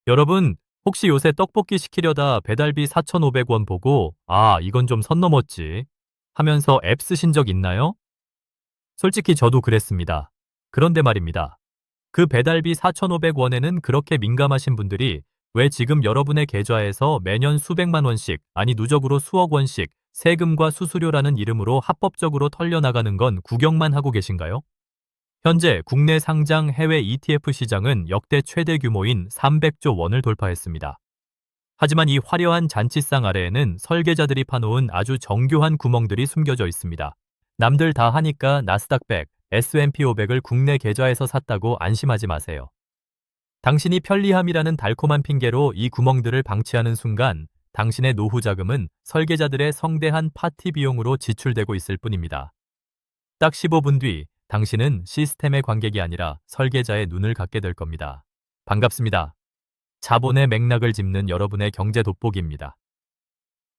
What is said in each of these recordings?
여러분, 혹시 요새 떡볶이 시키려다 배달비 4,500원 보고, 이건 좀 선 넘었지 하면서 앱 쓰신 적 있나요? 솔직히 저도 그랬습니다. 그런데 말입니다. 그 배달비 4,500원에는 그렇게 민감하신 분들이 왜 지금 여러분의 계좌에서 매년 수백만 원씩, 아니 누적으로 수억 원씩 세금과 수수료라는 이름으로 합법적으로 털려나가는 건 구경만 하고 계신가요? 현재 국내 상장 해외 ETF 시장은 역대 최대 규모인 300조 원을 돌파했습니다. 하지만 이 화려한 잔치상 아래에는 설계자들이 파놓은 아주 정교한 구멍들이 숨겨져 있습니다. 남들 다 하니까 나스닥 100, S&P 500을 국내 계좌에서 샀다고 안심하지 마세요. 당신이 편리함이라는 달콤한 핑계로 이 구멍들을 방치하는 순간 당신의 노후 자금은 설계자들의 성대한 파티 비용으로 지출되고 있을 뿐입니다. 딱 15분 뒤 당신은 시스템의 관객이 아니라 설계자의 눈을 갖게 될 겁니다. 반갑습니다. 자본의 맥락을 짚는 여러분의 경제 돋보기입니다.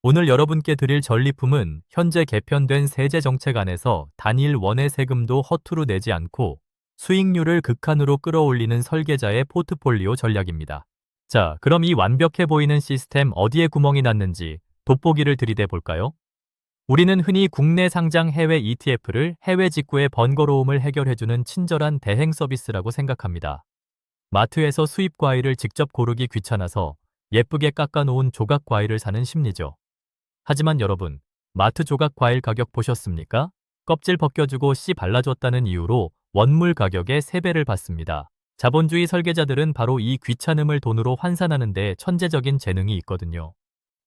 오늘 여러분께 드릴 전리품은 현재 개편된 세제 정책 안에서 단일 원의 세금도 허투루 내지 않고 수익률을 극한으로 끌어올리는 설계자의 포트폴리오 전략입니다. 자, 그럼 이 완벽해 보이는 시스템 어디에 구멍이 났는지 돋보기를 들이대 볼까요? 우리는 흔히 국내 상장 해외 ETF를 해외 직구의 번거로움을 해결해주는 친절한 대행 서비스라고 생각합니다. 마트에서 수입 과일을 직접 고르기 귀찮아서 예쁘게 깎아놓은 조각 과일을 사는 심리죠. 하지만 여러분, 마트 조각 과일 가격 보셨습니까? 껍질 벗겨주고 씨 발라줬다는 이유로 원물 가격의 3배를 받습니다. 자본주의 설계자들은 바로 이 귀찮음을 돈으로 환산하는 데 천재적인 재능이 있거든요.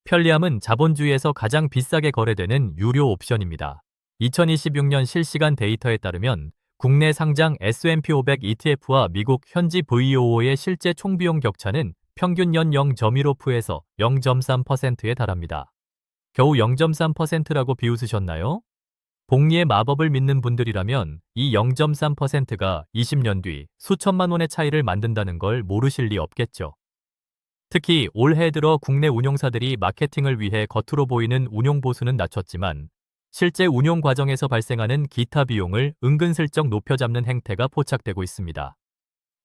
편리함은 자본주의에서 가장 비싸게 거래되는 유료 옵션입니다. 2026년 실시간 데이터에 따르면 국내 상장 S&P 500 ETF와 미국 현지 VOO의 실제 총비용 격차는 평균 연 0.15%에서 0.3%에 달합니다. 겨우 0.3%라고 비웃으셨나요? 복리의 마법을 믿는 분들이라면 이 0.3%가 20년 뒤 수천만 원의 차이를 만든다는 걸 모르실 리 없겠죠. 특히 올해 들어 국내 운용사들이 마케팅을 위해 겉으로 보이는 운용 보수는 낮췄지만 실제 운용 과정에서 발생하는 기타 비용을 은근슬쩍 높여잡는 행태가 포착되고 있습니다.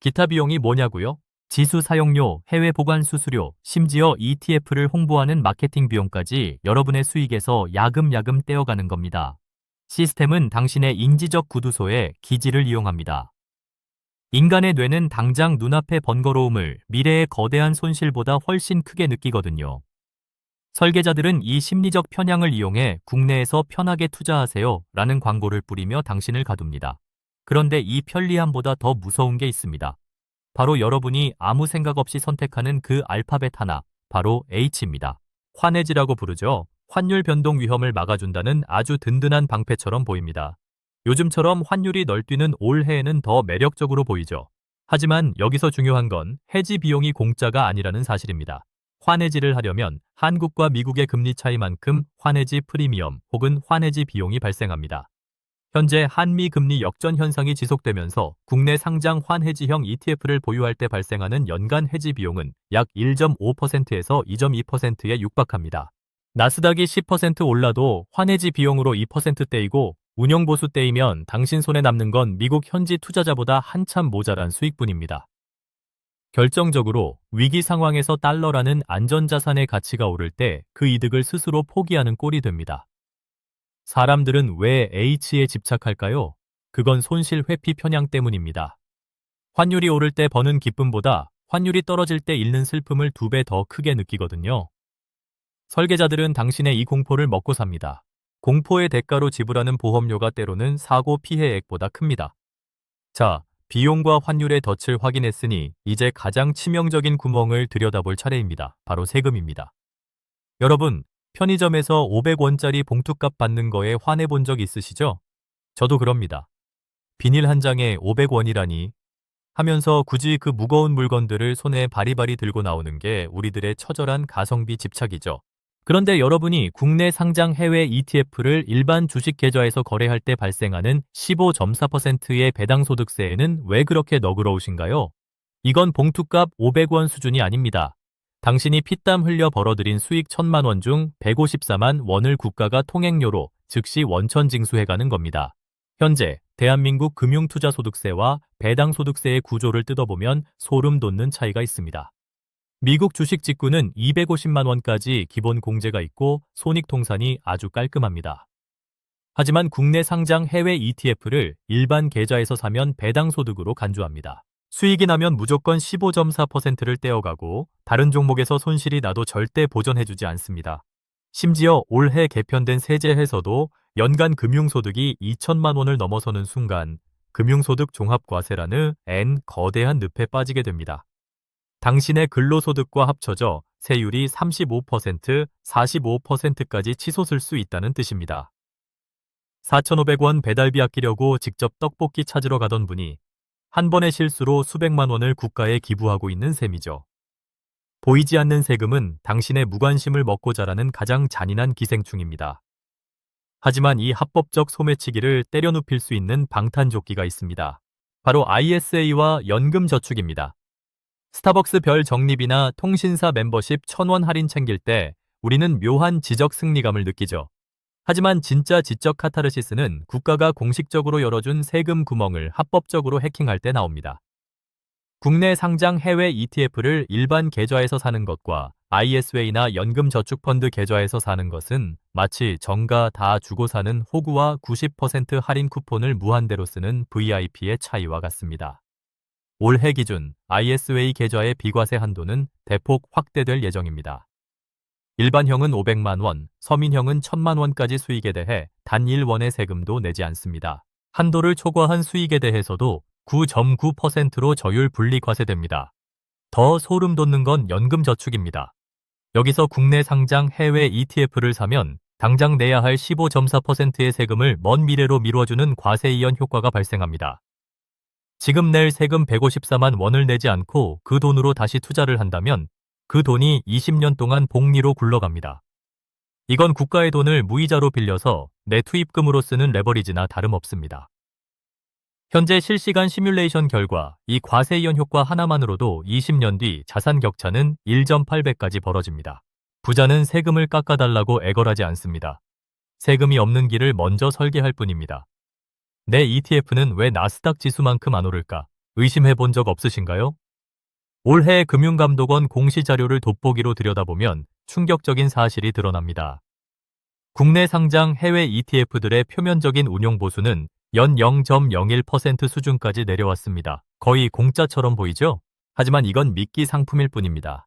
기타 비용이 뭐냐고요? 지수 사용료, 해외 보관 수수료, 심지어 ETF를 홍보하는 마케팅 비용까지 여러분의 수익에서 야금야금 떼어가는 겁니다. 시스템은 당신의 인지적 구두소에 기지를 이용합니다. 인간의 뇌는 당장 눈앞의 번거로움을 미래의 거대한 손실보다 훨씬 크게 느끼거든요. 설계자들은 이 심리적 편향을 이용해 국내에서 편하게 투자하세요 라는 광고를 뿌리며 당신을 가둡니다. 그런데 이 편리함보다 더 무서운 게 있습니다. 바로 여러분이 아무 생각 없이 선택하는 그 알파벳 하나, 바로 H입니다. 환해지라고 부르죠. 환율 변동 위험을 막아준다는 아주 든든한 방패처럼 보입니다. 요즘처럼 환율이 널뛰는 올해에는 더 매력적으로 보이죠. 하지만 여기서 중요한 건 해지 비용이 공짜가 아니라는 사실입니다. 환해지를 하려면 한국과 미국의 금리 차이만큼 환해지 프리미엄 혹은 환해지 비용이 발생합니다. 현재 한미 금리 역전 현상이 지속되면서 국내 상장 환해지형 ETF를 보유할 때 발생하는 연간 해지 비용은 약 1.5%에서 2.2%에 육박합니다. 나스닥이 10% 올라도 환해지 비용으로 2%대이고 운용보수대이면 당신 손에 남는 건 미국 현지 투자자보다 한참 모자란 수익뿐입니다. 결정적으로 위기 상황에서 달러라는 안전자산의 가치가 오를 때 그 이득을 스스로 포기하는 꼴이 됩니다. 사람들은 왜 H에 집착할까요? 그건 손실 회피 편향 때문입니다. 환율이 오를 때 버는 기쁨보다 환율이 떨어질 때 잃는 슬픔을 2배 더 크게 느끼거든요. 설계자들은 당신의 이 공포를 먹고 삽니다. 공포의 대가로 지불하는 보험료가 때로는 사고 피해액보다 큽니다. 자, 비용과 환율의 덫을 확인했으니 이제 가장 치명적인 구멍을 들여다볼 차례입니다. 바로 세금입니다. 여러분, 편의점에서 500원짜리 봉투값 받는 거에 화내본 적 있으시죠? 저도 그럽니다. 비닐 한 장에 500원이라니 하면서 굳이 그 무거운 물건들을 손에 바리바리 들고 나오는 게 우리들의 처절한 가성비 집착이죠. 그런데 여러분이 국내 상장 해외 ETF를 일반 주식 계좌에서 거래할 때 발생하는 15.4%의 배당소득세에는 왜 그렇게 너그러우신가요? 이건 봉투값 500원 수준이 아닙니다. 당신이 피땀 흘려 벌어들인 수익 1,000만 원 중 154만 원을 국가가 통행료로 즉시 원천 징수해가는 겁니다. 현재 대한민국 금융투자소득세와 배당소득세의 구조를 뜯어보면 소름 돋는 차이가 있습니다. 미국 주식 직구는 250만 원까지 기본 공제가 있고 손익통산이 아주 깔끔합니다. 하지만 국내 상장 해외 ETF를 일반 계좌에서 사면 배당 소득으로 간주합니다. 수익이 나면 무조건 15.4%를 떼어가고 다른 종목에서 손실이 나도 절대 보전해주지 않습니다. 심지어 올해 개편된 세제에서도 연간 금융소득이 2천만 원을 넘어서는 순간 금융소득 종합과세라는 거대한 늪에 빠지게 됩니다. 당신의 근로소득과 합쳐져 세율이 35%, 45%까지 치솟을 수 있다는 뜻입니다. 4,500원 배달비 아끼려고 직접 떡볶이 찾으러 가던 분이 한 번의 실수로 수백만 원을 국가에 기부하고 있는 셈이죠. 보이지 않는 세금은 당신의 무관심을 먹고 자라는 가장 잔인한 기생충입니다. 하지만 이 합법적 소매치기를 때려눕힐 수 있는 방탄조끼가 있습니다. 바로 ISA와 연금저축입니다. 스타벅스 별 적립이나 통신사 멤버십 1,000원 할인 챙길 때 우리는 묘한 지적 승리감을 느끼죠. 하지만 진짜 지적 카타르시스는 국가가 공식적으로 열어준 세금 구멍을 합법적으로 해킹할 때 나옵니다. 국내 상장 해외 ETF를 일반 계좌에서 사는 것과 ISA나 연금저축펀드 계좌에서 사는 것은 마치 정가 다 주고 사는 호구와 90% 할인 쿠폰을 무한대로 쓰는 VIP의 차이와 같습니다. 올해 기준 ISA 계좌의 비과세 한도는 대폭 확대될 예정입니다. 일반형은 500만 원, 서민형은 1,000만 원까지 수익에 대해 단 1원의 세금도 내지 않습니다. 한도를 초과한 수익에 대해서도 9.9%로 저율 분리 과세됩니다. 더 소름 돋는 건 연금저축입니다. 여기서 국내 상장 해외 ETF를 사면 당장 내야 할 15.4%의 세금을 먼 미래로 미뤄주는 과세 이연 효과가 발생합니다. 지금 낼 세금 154만 원을 내지 않고 그 돈으로 다시 투자를 한다면 그 돈이 20년 동안 복리로 굴러갑니다. 이건 국가의 돈을 무이자로 빌려서 내 투입금으로 쓰는 레버리지나 다름없습니다. 현재 실시간 시뮬레이션 결과 이 과세 이연 효과 하나만으로도 20년 뒤 자산 격차는 1.8배까지 벌어집니다. 부자는 세금을 깎아달라고 애걸하지 않습니다. 세금이 없는 길을 먼저 설계할 뿐입니다. 내 ETF는 왜 나스닥 지수만큼 안 오를까? 의심해 본 적 없으신가요? 올해 금융감독원 공시자료를 돋보기로 들여다보면 충격적인 사실이 드러납니다. 국내 상장 해외 ETF들의 표면적인 운용 보수는 연 0.01% 수준까지 내려왔습니다. 거의 공짜처럼 보이죠? 하지만 이건 미끼 상품일 뿐입니다.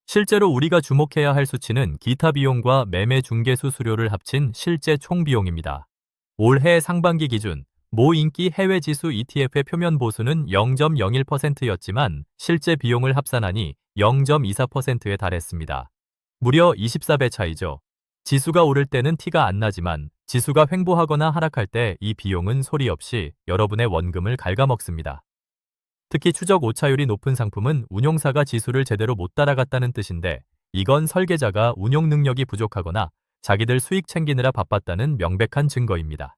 실제로 우리가 주목해야 할 수치는 기타 비용과 매매 중개 수수료를 합친 실제 총 비용입니다. 올해 상반기 기준 모 인기 해외 지수 ETF의 표면 보수는 0.01%였지만 실제 비용을 합산하니 0.24%에 달했습니다. 무려 24배 차이죠. 지수가 오를 때는 티가 안 나지만 지수가 횡보하거나 하락할 때 이 비용은 소리 없이 여러분의 원금을 갉아먹습니다. 특히 추적 오차율이 높은 상품은 운용사가 지수를 제대로 못 따라갔다는 뜻인데 이건 설계자가 운용 능력이 부족하거나 자기들 수익 챙기느라 바빴다는 명백한 증거입니다.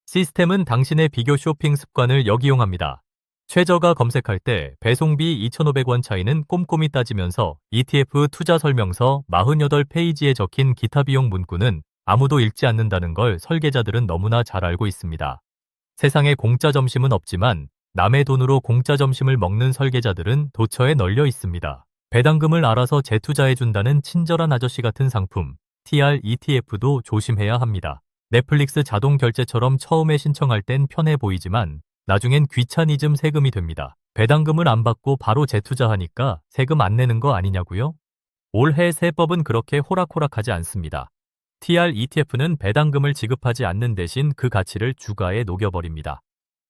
시스템은 당신의 비교 쇼핑 습관을 역이용합니다. 최저가 검색할 때 배송비 2,500원 차이는 꼼꼼히 따지면서 ETF 투자 설명서 48페이지에 적힌 기타 비용 문구는 아무도 읽지 않는다는 걸 설계자들은 너무나 잘 알고 있습니다. 세상에 공짜 점심은 없지만 남의 돈으로 공짜 점심을 먹는 설계자들은 도처에 널려 있습니다. 배당금을 알아서 재투자해준다는 친절한 아저씨 같은 상품, TR ETF도 조심해야 합니다. 넷플릭스 자동 결제처럼 처음에 신청할 땐 편해 보이지만 나중엔 귀차니즘 세금이 됩니다. 배당금을 안 받고 바로 재투자하니까 세금 안 내는 거 아니냐고요? 올해 세법은 그렇게 호락호락하지 않습니다. TR ETF는 배당금을 지급하지 않는 대신 그 가치를 주가에 녹여버립니다.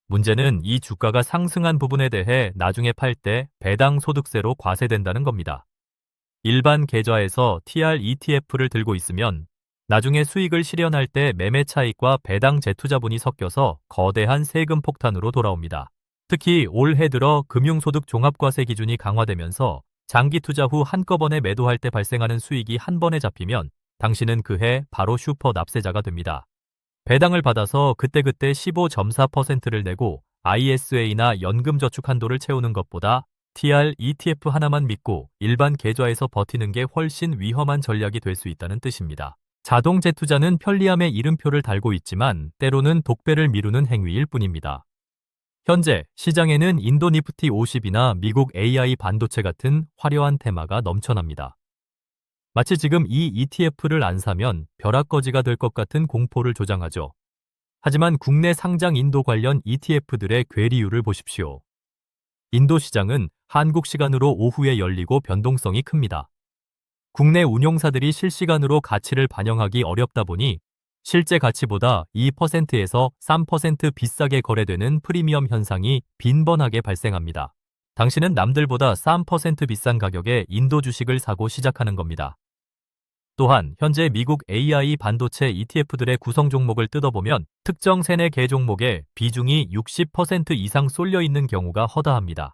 문제는 이 주가가 상승한 부분에 대해 나중에 팔 때 배당 소득세로 과세된다는 겁니다. 일반 계좌에서 TR ETF를 들고 있으면 나중에 수익을 실현할 때 매매 차익과 배당 재투자분이 섞여서 거대한 세금 폭탄으로 돌아옵니다. 특히 올해 들어 금융소득 종합과세 기준이 강화되면서 장기 투자 후 한꺼번에 매도할 때 발생하는 수익이 한 번에 잡히면 당신은 그해 바로 슈퍼 납세자가 됩니다. 배당을 받아서 그때그때 15.4%를 내고 ISA나 연금저축 한도를 채우는 것보다 TR ETF 하나만 믿고 일반 계좌에서 버티는 게 훨씬 위험한 전략이 될 수 있다는 뜻입니다. 자동 재투자는 편리함의 이름표를 달고 있지만 때로는 독배를 미루는 행위일 뿐입니다. 현재 시장에는 인도 니프티 50이나 미국 AI 반도체 같은 화려한 테마가 넘쳐납니다. 마치 지금 이 ETF를 안 사면 벼락거지가 될 것 같은 공포를 조장하죠. 하지만 국내 상장 인도 관련 ETF들의 괴리율을 보십시오. 인도 시장은 한국 시간으로 오후에 열리고 변동성이 큽니다. 국내 운용사들이 실시간으로 가치를 반영하기 어렵다 보니 실제 가치보다 2%에서 3% 비싸게 거래되는 프리미엄 현상이 빈번하게 발생합니다. 당신은 남들보다 3% 비싼 가격에 인도 주식을 사고 시작하는 겁니다. 또한 현재 미국 AI 반도체 ETF들의 구성 종목을 뜯어보면 특정 세네 개 종목에 비중이 60% 이상 쏠려 있는 경우가 허다합니다.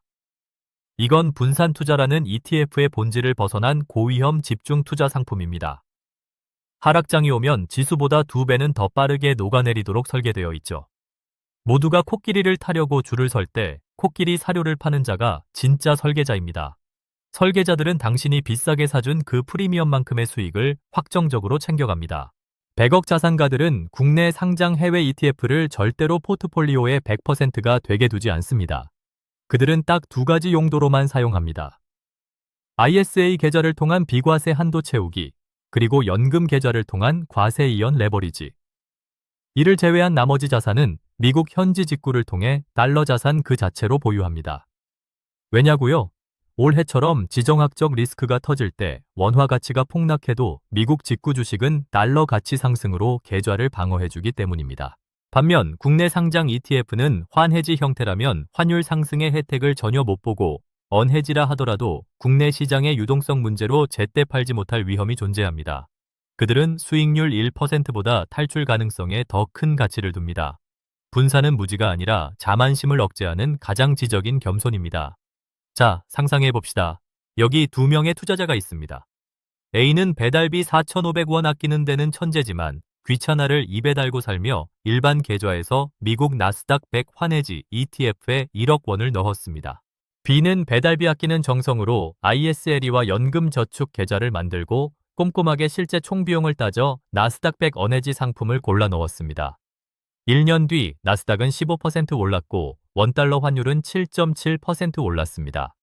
이건 분산 투자라는 ETF의 본질을 벗어난 고위험 집중 투자 상품입니다. 하락장이 오면 지수보다 2배는 더 빠르게 녹아내리도록 설계되어 있죠. 모두가 코끼리를 타려고 줄을 설 때 코끼리 사료를 파는 자가 진짜 설계자입니다. 설계자들은 당신이 비싸게 사준 그 프리미엄만큼의 수익을 확정적으로 챙겨갑니다. 100억 자산가들은 국내 상장 해외 ETF를 절대로 포트폴리오의 100%가 되게 두지 않습니다. 그들은 딱 두 가지 용도로만 사용합니다. ISA 계좌를 통한 비과세 한도 채우기, 그리고 연금 계좌를 통한 과세 이연 레버리지. 이를 제외한 나머지 자산은 미국 현지 직구를 통해 달러 자산 그 자체로 보유합니다. 왜냐고요? 올해처럼 지정학적 리스크가 터질 때 원화 가치가 폭락해도 미국 직구 주식은 달러 가치 상승으로 계좌를 방어해주기 때문입니다. 반면 국내 상장 ETF는 환해지 형태라면 환율 상승의 혜택을 전혀 못 보고 언해지라 하더라도 국내 시장의 유동성 문제로 제때 팔지 못할 위험이 존재합니다. 그들은 수익률 1%보다 탈출 가능성에 더 큰 가치를 둡니다. 분산은 무지가 아니라 자만심을 억제하는 가장 지적인 겸손입니다. 자, 상상해봅시다. 여기 두 명의 투자자가 있습니다. A는 배달비 4,500원 아끼는 데는 천재지만 귀찮아를 입에 달고 살며 일반 계좌에서 미국 나스닥 100 환해지 ETF에 1억 원을 넣었습니다. B는 배달비 아끼는 정성으로 ISLE와 연금 저축 계좌를 만들고 꼼꼼하게 실제 총비용을 따져 나스닥 100 언해지 상품을 골라 넣었습니다. 1년 뒤 나스닥은 15% 올랐고 원달러 환율은 7.7% 올랐습니다.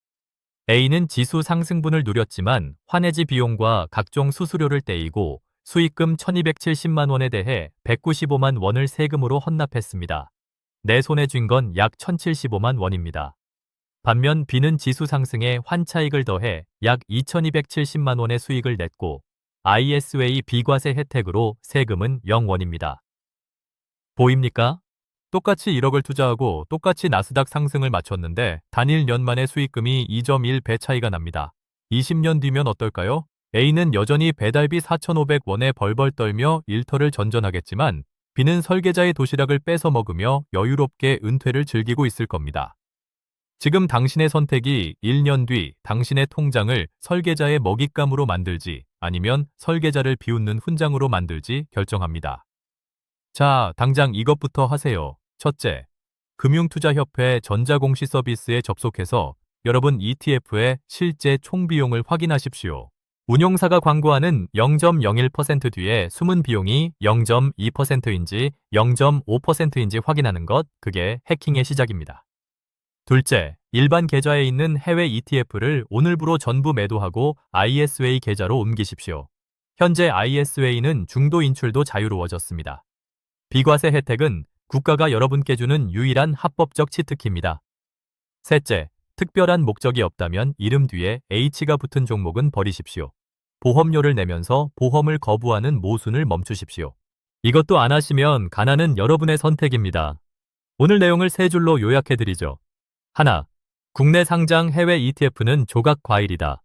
A는 지수 상승분을 누렸지만 환해지 비용과 각종 수수료를 떼이고 수익금 1270만 원에 대해 195만 원을 세금으로 헌납했습니다. 내 손에 쥔 건 약 1075만 원입니다. 반면 B는 지수 상승에 환차익을 더해 약 2270만 원의 수익을 냈고 ISA 비과세 혜택으로 세금은 0원입니다. 보입니까? 똑같이 1억을 투자하고 똑같이 나스닥 상승을 마쳤는데 단일 년 만에 수익금이 2.1배 차이가 납니다. 20년 뒤면 어떨까요? A는 여전히 배달비 4,500원에 벌벌 떨며 일터를 전전하겠지만 B는 설계자의 도시락을 뺏어 먹으며 여유롭게 은퇴를 즐기고 있을 겁니다. 지금 당신의 선택이 1년 뒤 당신의 통장을 설계자의 먹잇감으로 만들지 아니면 설계자를 비웃는 훈장으로 만들지 결정합니다. 자, 당장 이것부터 하세요. 첫째, 금융투자협회 전자공시 서비스에 접속해서 여러분 ETF의 실제 총비용을 확인하십시오. 운용사가 광고하는 0.01% 뒤에 숨은 비용이 0.2%인지 0.5%인지 확인하는 것, 그게 해킹의 시작입니다. 둘째, 일반 계좌에 있는 해외 ETF를 오늘부로 전부 매도하고 ISA 계좌로 옮기십시오. 현재 ISA는 중도 인출도 자유로워졌습니다. 비과세 혜택은 국가가 여러분께 주는 유일한 합법적 치트키입니다. 셋째, 특별한 목적이 없다면 이름 뒤에 H가 붙은 종목은 버리십시오. 보험료를 내면서 보험을 거부하는 모순을 멈추십시오. 이것도 안 하시면 가난은 여러분의 선택입니다. 오늘 내용을 세 줄로 요약해드리죠. 하나, 국내 상장 해외 ETF는 조각 과일이다.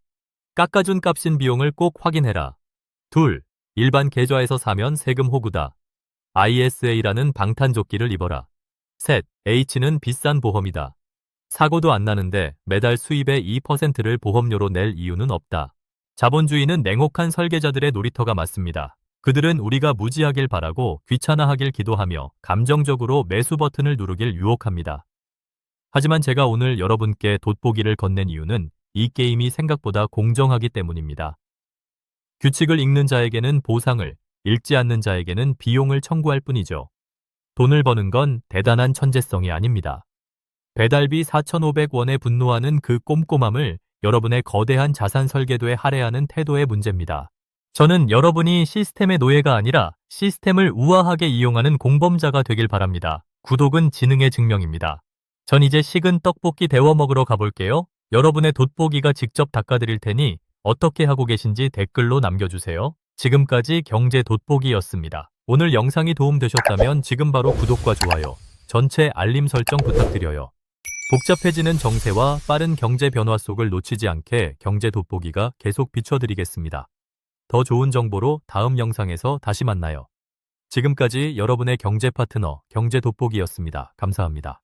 깎아준 값인 비용을 꼭 확인해라. 둘, 일반 계좌에서 사면 세금 호구다. ISA라는 방탄조끼를 입어라. 셋, H는 비싼 보험이다. 사고도 안 나는데 매달 수입의 2%를 보험료로 낼 이유는 없다. 자본주의는 냉혹한 설계자들의 놀이터가 맞습니다. 그들은 우리가 무지하길 바라고 귀찮아하길 기도하며 감정적으로 매수 버튼을 누르길 유혹합니다. 하지만 제가 오늘 여러분께 돋보기를 건넨 이유는 이 게임이 생각보다 공정하기 때문입니다. 규칙을 읽는 자에게는 보상을, 읽지 않는 자에게는 비용을 청구할 뿐이죠. 돈을 버는 건 대단한 천재성이 아닙니다. 배달비 4,500원에 분노하는 그 꼼꼼함을 여러분의 거대한 자산 설계도에 할애하는 태도의 문제입니다. 저는 여러분이 시스템의 노예가 아니라 시스템을 우아하게 이용하는 공범자가 되길 바랍니다. 구독은 지능의 증명입니다. 전 이제 식은 떡볶이 데워 먹으러 가볼게요. 여러분의 돋보기가 직접 닦아드릴 테니 어떻게 하고 계신지 댓글로 남겨주세요. 지금까지 경제 돋보기였습니다. 오늘 영상이 도움되셨다면 지금 바로 구독과 좋아요, 전체 알림 설정 부탁드려요. 복잡해지는 정세와 빠른 경제 변화 속을 놓치지 않게 경제 돋보기가 계속 비춰드리겠습니다. 더 좋은 정보로 다음 영상에서 다시 만나요. 지금까지 여러분의 경제 파트너 경제 돋보기였습니다. 감사합니다.